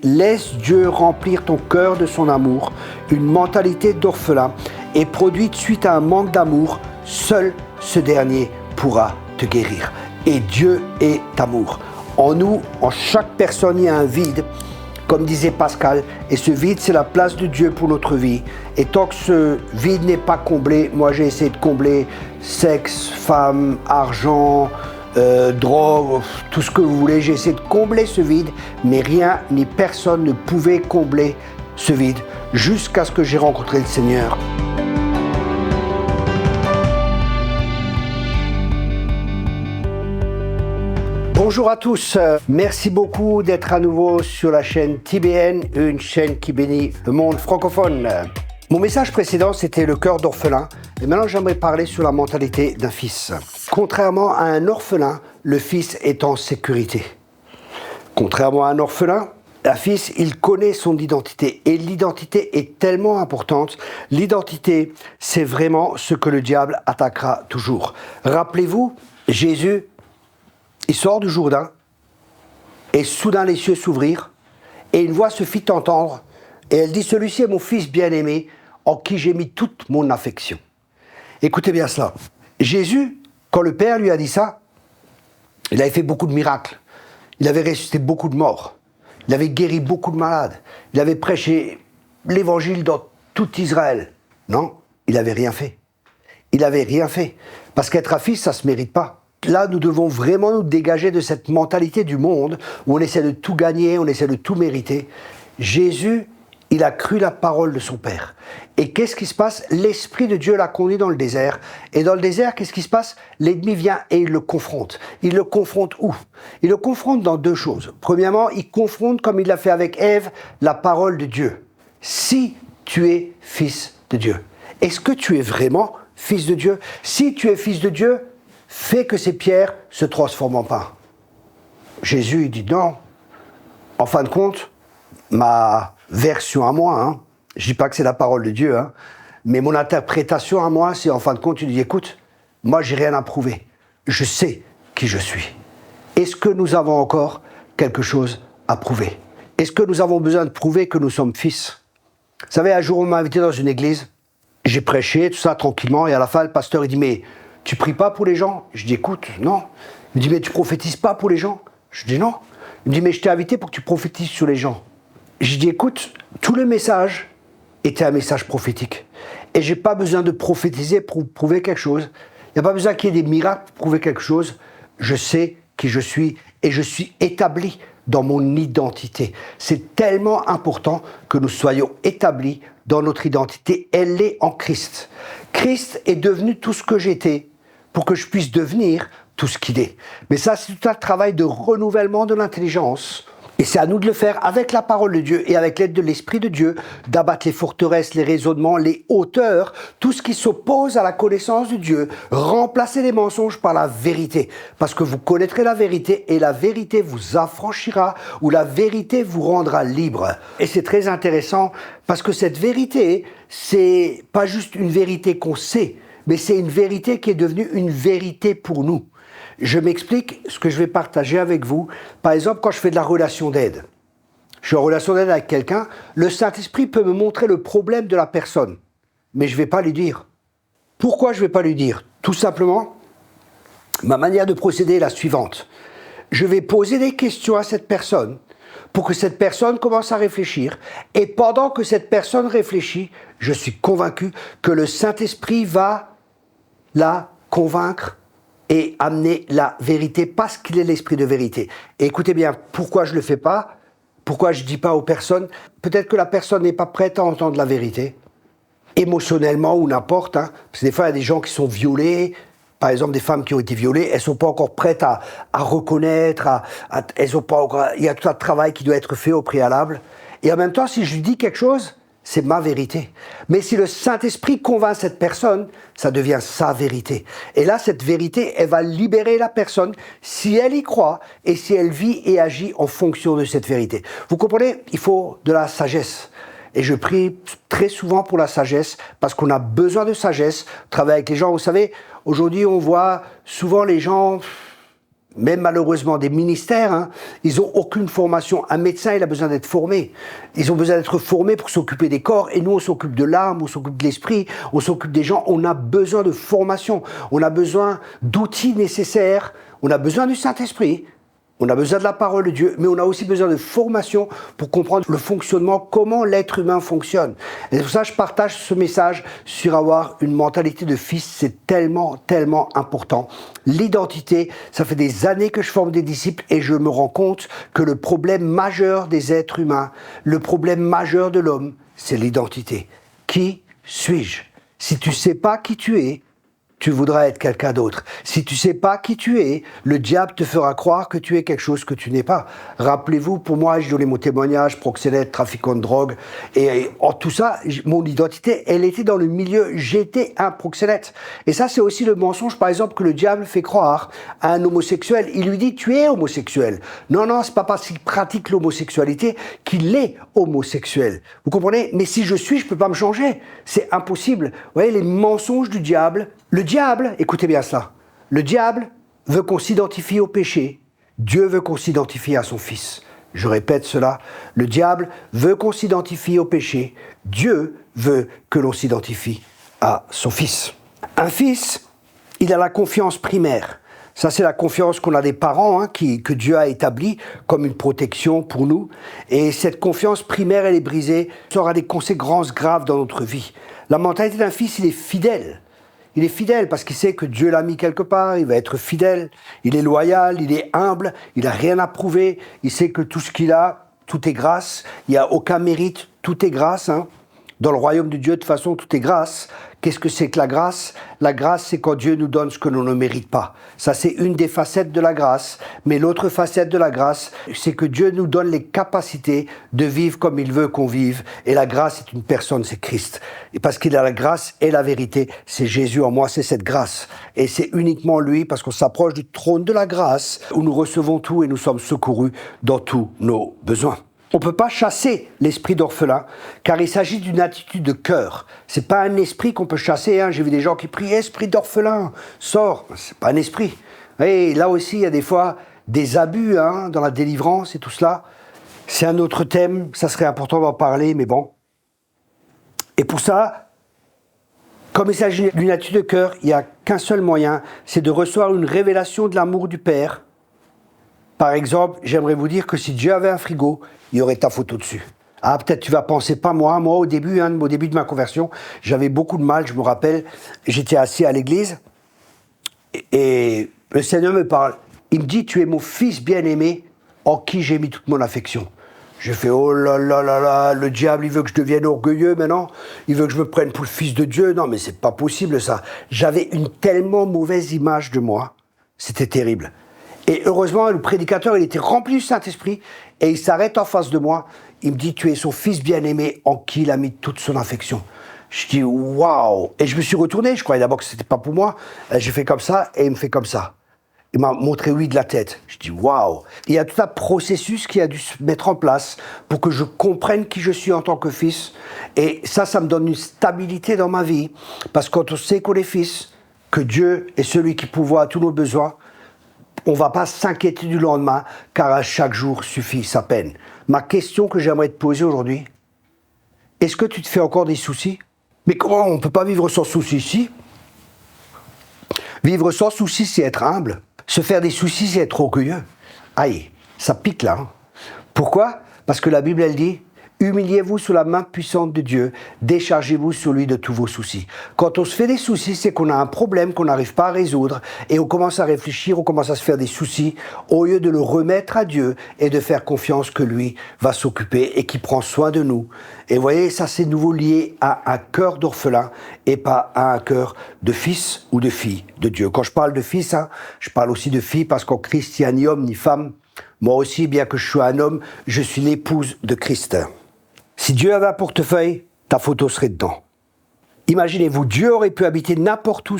Laisse Dieu remplir ton cœur de son amour, une mentalité d'orphelin est produite suite à un manque d'amour. Seul ce dernier pourra te guérir. Et Dieu est amour. En nous, en chaque personne, il y a un vide, comme disait Pascal, et ce vide, c'est la place de Dieu pour notre vie. Et tant que ce vide n'est pas comblé, moi j'ai essayé de combler sexe, femme, argent, drogue, tout ce que vous voulez, j'ai essayé de combler ce vide, mais rien ni personne ne pouvait combler ce vide jusqu'à ce que j'ai rencontré le Seigneur. Bonjour à tous, merci beaucoup d'être à nouveau sur la chaîne TBN, une chaîne qui bénit le monde francophone. Mon message précédent, c'était le cœur d'orphelin, et maintenant j'aimerais parler sur la mentalité d'un fils. Contrairement à un orphelin, le fils est en sécurité. Contrairement à un orphelin, un fils, il connaît son identité, et l'identité est tellement importante. L'identité, c'est vraiment ce que le diable attaquera toujours. Rappelez-vous, Jésus, il sort du Jourdain, et soudain les cieux s'ouvrirent, et une voix se fit entendre, et elle dit « Celui-ci est mon fils bien-aimé, en qui j'ai mis toute mon affection. » Écoutez bien cela. Jésus, quand le Père lui a dit ça, il avait fait beaucoup de miracles. Il avait ressuscité beaucoup de morts. Il avait guéri beaucoup de malades. Il avait prêché l'évangile dans tout Israël. Non, il n'avait rien fait. Il n'avait rien fait. Parce qu'être un fils, ça ne se mérite pas. Là, nous devons vraiment nous dégager de cette mentalité du monde où on essaie de tout gagner, on essaie de tout mériter. Jésus, il a cru la parole de son Père. Et qu'est-ce qui se passe? L'Esprit de Dieu l'a conduit dans le désert. Et dans le désert, qu'est-ce qui se passe? L'ennemi vient et il le confronte. Il le confronte où? Il le confronte dans deux choses. Premièrement, il confronte, comme il l'a fait avec Ève, la parole de Dieu. Si tu es fils de Dieu, est-ce que tu es vraiment fils de Dieu? Si tu es fils de Dieu, fais que ces pierres se transforment en pain. Jésus, il dit non. En fin de compte, ma version à moi, je dis pas que c'est la parole de Dieu, mais mon interprétation à moi, c'est en fin de compte, tu dis, écoute, moi j'ai rien à prouver, je sais qui je suis. Est-ce que nous avons encore quelque chose à prouver? Est-ce que nous avons besoin de prouver que nous sommes fils? Vous savez, un jour on m'a invité dans une église, j'ai prêché, tout ça tranquillement, et à la fin le pasteur il dit, mais tu pries pas pour les gens? Je dis, écoute, non. Il me dit, mais tu prophétises pas pour les gens? Je dis, non. Il me dit, mais je t'ai invité pour que tu prophétises sur les gens. Je dis, écoute, tout le message était un message prophétique. Et j'ai pas besoin de prophétiser pour prouver quelque chose. Il n'y a pas besoin qu'il y ait des miracles pour prouver quelque chose. Je sais qui je suis et je suis établi dans mon identité. C'est tellement important que nous soyons établis dans notre identité. Elle est en Christ. Christ est devenu tout ce que j'étais pour que je puisse devenir tout ce qu'il est. Mais ça, c'est tout un travail de renouvellement de l'intelligence. Et c'est à nous de le faire avec la parole de Dieu et avec l'aide de l'Esprit de Dieu, d'abattre les forteresses, les raisonnements, les hauteurs, tout ce qui s'oppose à la connaissance de Dieu, remplacer les mensonges par la vérité. Parce que vous connaîtrez la vérité et la vérité vous affranchira ou la vérité vous rendra libre. Et c'est très intéressant parce que cette vérité, c'est pas juste une vérité qu'on sait, mais c'est une vérité qui est devenue une vérité pour nous. Je m'explique ce que je vais partager avec vous. Par exemple, quand je fais de la relation d'aide, je suis en relation d'aide avec quelqu'un, le Saint-Esprit peut me montrer le problème de la personne, mais je ne vais pas lui dire. Pourquoi je ne vais pas lui dire? Tout simplement, ma manière de procéder est la suivante. Je vais poser des questions à cette personne pour que cette personne commence à réfléchir. Et pendant que cette personne réfléchit, je suis convaincu que le Saint-Esprit va la convaincre et amener la vérité parce qu'il est l'esprit de vérité. Et écoutez bien, pourquoi je ne le fais pas? Pourquoi je ne dis pas aux personnes? Peut-être que la personne n'est pas prête à entendre la vérité, émotionnellement ou n'importe. Parce que des fois, il y a des gens qui sont violés, par exemple des femmes qui ont été violées, elles ne sont pas encore prêtes à reconnaître, elles ont pas encore, il y a tout un travail qui doit être fait au préalable. Et en même temps, si je lui dis quelque chose, c'est ma vérité. Mais si le Saint-Esprit convainc cette personne, ça devient sa vérité. Et là, cette vérité, elle va libérer la personne si elle y croit et si elle vit et agit en fonction de cette vérité. Vous comprenez? Il faut de la sagesse. Et je prie très souvent pour la sagesse parce qu'on a besoin de sagesse. Travailler avec les gens, vous savez, aujourd'hui, on voit souvent les gens même malheureusement des ministères, hein, ils n'ont aucune formation. Un médecin, il a besoin d'être formé. Ils ont besoin d'être formés pour s'occuper des corps. Et nous, on s'occupe de l'âme, on s'occupe de l'esprit, on s'occupe des gens. On a besoin de formation. On a besoin d'outils nécessaires. On a besoin du Saint-Esprit. On a besoin de la parole de Dieu, mais on a aussi besoin de formation pour comprendre le fonctionnement, comment l'être humain fonctionne. Et c'est pour ça que je partage ce message sur avoir une mentalité de fils. C'est tellement, tellement important. L'identité, ça fait des années que je forme des disciples et je me rends compte que le problème majeur des êtres humains, le problème majeur de l'homme, c'est l'identité. Qui suis-je? Si tu ne sais pas qui tu es, tu voudras être quelqu'un d'autre. Si tu sais pas qui tu es, le diable te fera croire que tu es quelque chose que tu n'es pas. Rappelez-vous, pour moi, j'ai donné mon témoignage, proxénète, trafiquant de drogue, et en tout ça, mon identité, elle était dans le milieu, j'étais un proxénète. Et ça, c'est aussi le mensonge, par exemple, que le diable fait croire à un homosexuel. Il lui dit, tu es homosexuel. Non, non, c'est pas parce qu'il pratique l'homosexualité qu'il est homosexuel. Vous comprenez? Mais si je suis, je peux pas me changer. C'est impossible. Vous voyez, les mensonges du diable. Le diable, écoutez bien ça, le diable veut qu'on s'identifie au péché, Dieu veut qu'on s'identifie à son Fils. Je répète cela, le diable veut qu'on s'identifie au péché, Dieu veut que l'on s'identifie à son Fils. Un fils, il a la confiance primaire. Ça, c'est la confiance qu'on a des parents, hein, que Dieu a établie comme une protection pour nous. Et cette confiance primaire, elle est brisée, ça aura des conséquences graves dans notre vie. La mentalité d'un fils, il est fidèle. Il est fidèle parce qu'il sait que Dieu l'a mis quelque part, il va être fidèle, il est loyal, il est humble, il n'a rien à prouver, il sait que tout ce qu'il a, tout est grâce, il n'y a aucun mérite, tout est grâce. Hein. Dans le royaume de Dieu, de toute façon, tout est grâce. Qu'est-ce que c'est que la grâce? La grâce, c'est quand Dieu nous donne ce que l'on ne mérite pas. Ça, c'est une des facettes de la grâce. Mais l'autre facette de la grâce, c'est que Dieu nous donne les capacités de vivre comme il veut qu'on vive. Et la grâce est une personne, c'est Christ. Et parce qu'il a la grâce et la vérité, c'est Jésus en moi, c'est cette grâce. Et c'est uniquement lui, parce qu'on s'approche du trône de la grâce, où nous recevons tout et nous sommes secourus dans tous nos besoins. On ne peut pas chasser l'esprit d'orphelin, car il s'agit d'une attitude de cœur. C'est pas un esprit qu'on peut chasser. Hein. J'ai vu des gens qui prient « Esprit d'orphelin, sors !» C'est pas un esprit. Et là aussi, il y a des fois des abus hein, dans la délivrance et tout cela. C'est un autre thème, ça serait important d'en parler, mais bon. Et pour ça, comme il s'agit d'une attitude de cœur, il n'y a qu'un seul moyen, c'est de recevoir une révélation de l'amour du Père. Par exemple, j'aimerais vous dire que si Dieu avait un frigo, il y aurait ta photo dessus. Ah, peut-être tu vas penser, pas moi. Moi, au début de ma conversion, j'avais beaucoup de mal, je me rappelle. J'étais assis à l'église et le Seigneur me parle. Il me dit, tu es mon fils bien-aimé en qui j'ai mis toute mon affection. J'ai fait, oh là là là là, le diable, il veut que je devienne orgueilleux maintenant. Il veut que je me prenne pour le fils de Dieu. Non, mais c'est pas possible ça. J'avais une tellement mauvaise image de moi. C'était terrible. Et heureusement, le prédicateur, il était rempli du Saint-Esprit et il s'arrête en face de moi. Il me dit, tu es son fils bien-aimé en qui il a mis toute son affection. Je dis, waouh! Et je me suis retourné, je croyais d'abord que c'était pas pour moi. J'ai fait comme ça et il me fait comme ça. Il m'a montré oui de la tête. Je dis, waouh! Il y a tout un processus qui a dû se mettre en place pour que je comprenne qui je suis en tant que fils. Et ça me donne une stabilité dans ma vie. Parce que quand on sait qu'on est fils, que Dieu est celui qui pourvoit à tous nos besoins, on ne va pas s'inquiéter du lendemain, car à chaque jour suffit sa peine. Ma question que j'aimerais te poser aujourd'hui, est-ce que tu te fais encore des soucis? Mais comment on ne peut pas vivre sans soucis ici? Vivre sans soucis, c'est être humble. Se faire des soucis, c'est être orgueilleux. Aïe, ça pique là. Hein. Pourquoi? Parce que la Bible, elle dit, humiliez-vous sous la main puissante de Dieu, déchargez-vous sur lui de tous vos soucis. Quand on se fait des soucis, c'est qu'on a un problème qu'on n'arrive pas à résoudre et on commence à réfléchir, on commence à se faire des soucis au lieu de le remettre à Dieu et de faire confiance que lui va s'occuper et qu'il prend soin de nous. Et vous voyez, ça c'est nouveau lié à un cœur d'orphelin et pas à un cœur de fils ou de fille de Dieu. Quand je parle de fils, hein, je parle aussi de fille parce qu'en Christ, il n'y a ni homme ni femme. Moi aussi, bien que je sois un homme, je suis l'épouse de Christ. Si Dieu avait un portefeuille, ta photo serait dedans. Imaginez-vous, Dieu aurait pu habiter n'importe où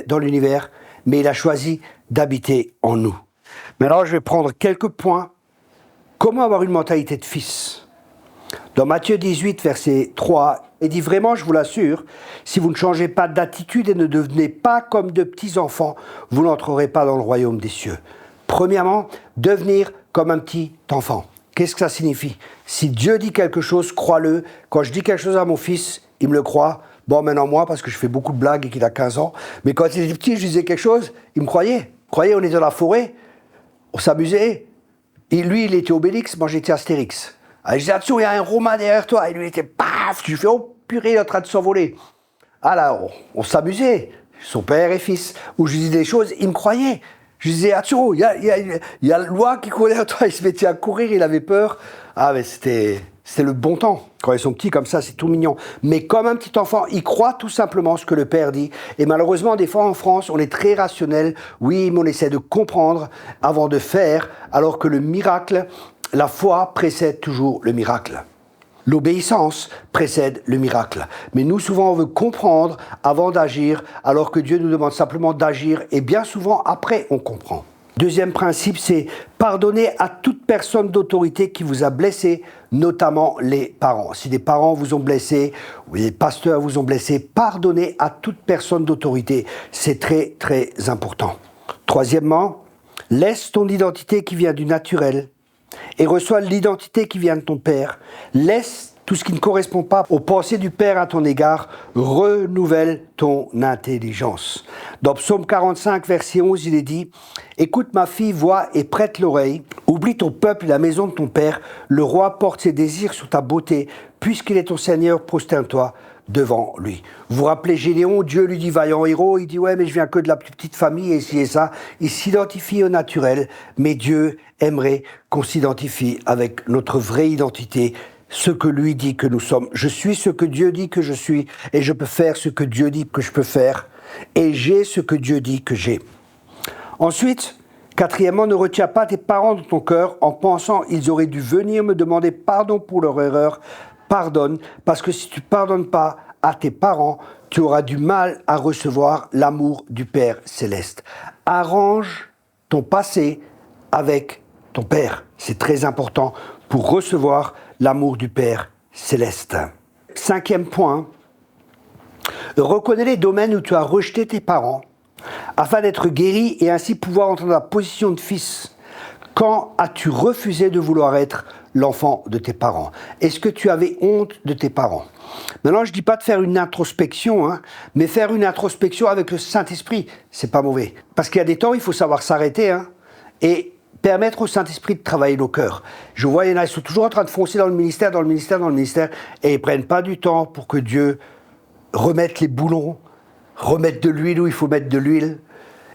dans l'univers, mais il a choisi d'habiter en nous. Maintenant, je vais prendre quelques points. Comment avoir une mentalité de fils? Dans Matthieu 18, verset 3, il dit vraiment, je vous l'assure, si vous ne changez pas d'attitude et ne devenez pas comme de petits enfants, vous n'entrerez pas dans le royaume des cieux. Premièrement, devenir comme un petit enfant. Qu'est-ce que ça signifie? Si Dieu dit quelque chose, crois-le. Quand je dis quelque chose à mon fils, il me le croit. Bon, maintenant moi, parce que je fais beaucoup de blagues et qu'il a 15 ans. Mais quand il était petit, je disais quelque chose, il me croyait. Croyez, on était dans la forêt, on s'amusait. Et lui, il était Obélix, moi j'étais Astérix. Alors, je disais, attention, il y a un Romain derrière toi. Et lui, il était paf. Je fais, oh purée, il est en train de s'envoler. Alors, on s'amusait, son père et fils. Où je disais des choses, il me croyait. Je disais, attention, il y a le loi qui courait derrière toi. Il se mettait à courir, il avait peur. Ah, mais c'était le bon temps. Quand ils sont petits comme ça, c'est tout mignon. Mais comme un petit enfant, il croit tout simplement ce que le père dit. Et malheureusement, des fois en France, on est très rationnel. Oui, mais on essaie de comprendre avant de faire, alors que le miracle, la foi précède toujours le miracle. L'obéissance précède le miracle. Mais nous, souvent, on veut comprendre avant d'agir, alors que Dieu nous demande simplement d'agir, et bien souvent, après, on comprend. Deuxième principe, c'est pardonner à toute personne d'autorité qui vous a blessé, notamment les parents. Si des parents vous ont blessé, ou les pasteurs vous ont blessé, pardonnez à toute personne d'autorité. C'est très, très important. Troisièmement, laisse ton identité qui vient du naturel et reçois l'identité qui vient de ton Père. Laisse tout ce qui ne correspond pas aux pensées du Père à ton égard. Renouvelle ton intelligence. Dans Psaume 45, verset 11, il est dit « Écoute ma fille, vois et prête l'oreille. Oublie ton peuple et la maison de ton Père. Le roi porte ses désirs sur ta beauté. Puisqu'il est ton Seigneur, prosterne-toi devant lui. » Vous vous rappelez Gédéon, Dieu lui dit vaillant héros, il dit ouais mais je viens que de la plus petite famille et ci et ça. Il s'identifie au naturel, mais Dieu aimerait qu'on s'identifie avec notre vraie identité, ce que lui dit que nous sommes. Je suis ce que Dieu dit que je suis et je peux faire ce que Dieu dit que je peux faire et j'ai ce que Dieu dit que j'ai. Ensuite, quatrièmement, ne retiens pas tes parents dans ton cœur en pensant ils auraient dû venir me demander pardon pour leur erreur. Pardonne, parce que si tu ne pardonnes pas à tes parents, tu auras du mal à recevoir l'amour du Père céleste. Arrange ton passé avec ton Père. C'est très important pour recevoir l'amour du Père céleste. Cinquième point, reconnais les domaines où tu as rejeté tes parents afin d'être guéri et ainsi pouvoir entrer dans la position de fils. Quand as-tu refusé de vouloir être l'enfant de tes parents? Est-ce que tu avais honte de tes parents? Maintenant, je ne dis pas de faire une introspection, mais faire une introspection avec le Saint-Esprit, c'est pas mauvais. Parce qu'il y a des temps, il faut savoir s'arrêter et permettre au Saint-Esprit de travailler nos cœurs. Je vois, il y en a, ils sont toujours en train de foncer dans le ministère, et ils ne prennent pas du temps pour que Dieu remette les boulons, remette de l'huile où il faut mettre de l'huile,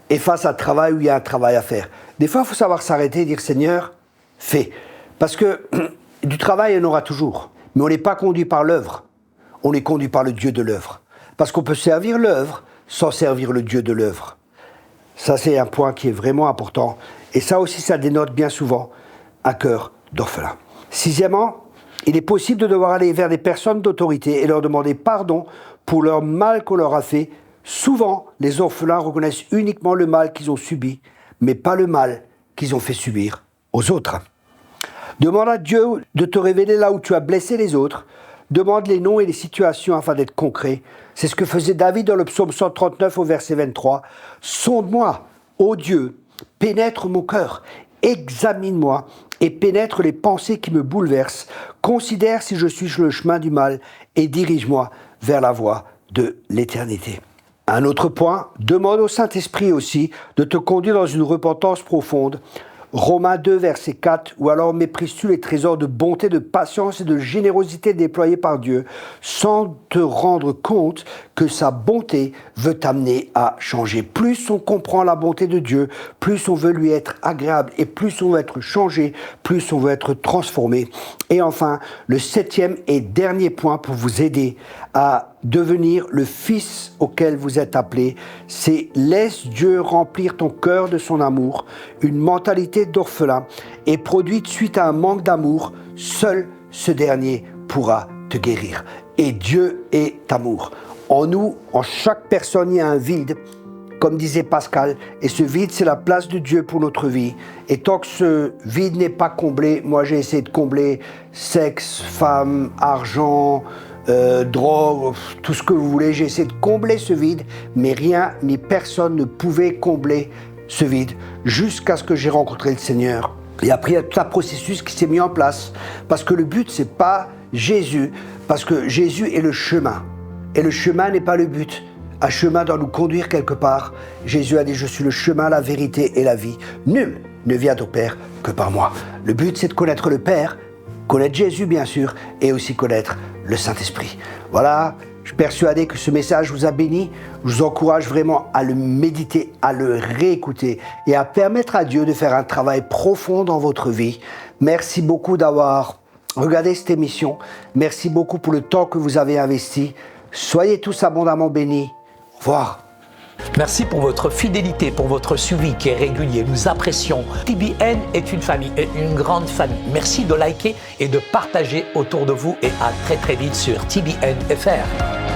et fasse un travail où il y a un travail à faire. Des fois, il faut savoir s'arrêter et dire « Seigneur, fais ». Parce que du travail, il y en aura toujours. Mais on n'est pas conduit par l'œuvre. On est conduit par le Dieu de l'œuvre. Parce qu'on peut servir l'œuvre sans servir le Dieu de l'œuvre. Ça, c'est un point qui est vraiment important. Et ça aussi, ça dénote bien souvent un cœur d'orphelin. Sixièmement, il est possible de devoir aller vers des personnes d'autorité et leur demander pardon pour leur mal qu'on leur a fait. Souvent, les orphelins reconnaissent uniquement le mal qu'ils ont subi, mais pas le mal qu'ils ont fait subir aux autres. Demande à Dieu de te révéler là où tu as blessé les autres. Demande les noms et les situations afin d'être concret. C'est ce que faisait David dans le psaume 139 au verset 23. « Sonde-moi, ô Dieu, pénètre mon cœur, examine-moi et pénètre les pensées qui me bouleversent. Considère si je suis sur le chemin du mal et dirige-moi vers la voie de l'éternité. » Un autre point, demande au Saint-Esprit aussi de te conduire dans une repentance profonde. Romains 2, verset 4, ou alors méprises-tu les trésors de bonté, de patience et de générosité déployés par Dieu, sans te rendre compte que sa bonté veut t'amener à changer. Plus on comprend la bonté de Dieu, plus on veut lui être agréable et plus on veut être changé, plus on veut être transformé. Et enfin, le septième et dernier point pour vous aider à devenir le fils auquel vous êtes appelé, c'est laisse Dieu remplir ton cœur de son amour, une mentalité d'orphelin et produite suite à un manque d'amour, seul ce dernier pourra te guérir. Et Dieu est amour. En nous, en chaque personne, il y a un vide, comme disait Pascal, et ce vide, c'est la place de Dieu pour notre vie. Et tant que ce vide n'est pas comblé, moi j'ai essayé de combler sexe, femme, argent, drogue, tout ce que vous voulez, j'ai essayé de combler ce vide, mais rien ni personne ne pouvait combler ce vide jusqu'à ce que j'ai rencontré le Seigneur. Et après, il y a tout un processus qui s'est mis en place. Parce que le but, c'est pas Jésus. Parce que Jésus est le chemin. Et le chemin n'est pas le but. Un chemin doit nous conduire quelque part. Jésus a dit, je suis le chemin, la vérité et la vie. Nul ne vient au Père que par moi. Le but, c'est de connaître le Père, connaître Jésus, bien sûr, et aussi connaître le Saint-Esprit. Voilà, je suis persuadé que ce message vous a béni. Je vous encourage vraiment à le méditer, à le réécouter et à permettre à Dieu de faire un travail profond dans votre vie. Merci beaucoup d'avoir regardé cette émission. Merci beaucoup pour le temps que vous avez investi. Soyez tous abondamment bénis. Au revoir. Merci pour votre fidélité, pour votre suivi qui est régulier. Nous apprécions. TBN est une famille, une grande famille. Merci de liker et de partager autour de vous et à très très vite sur TBN FR.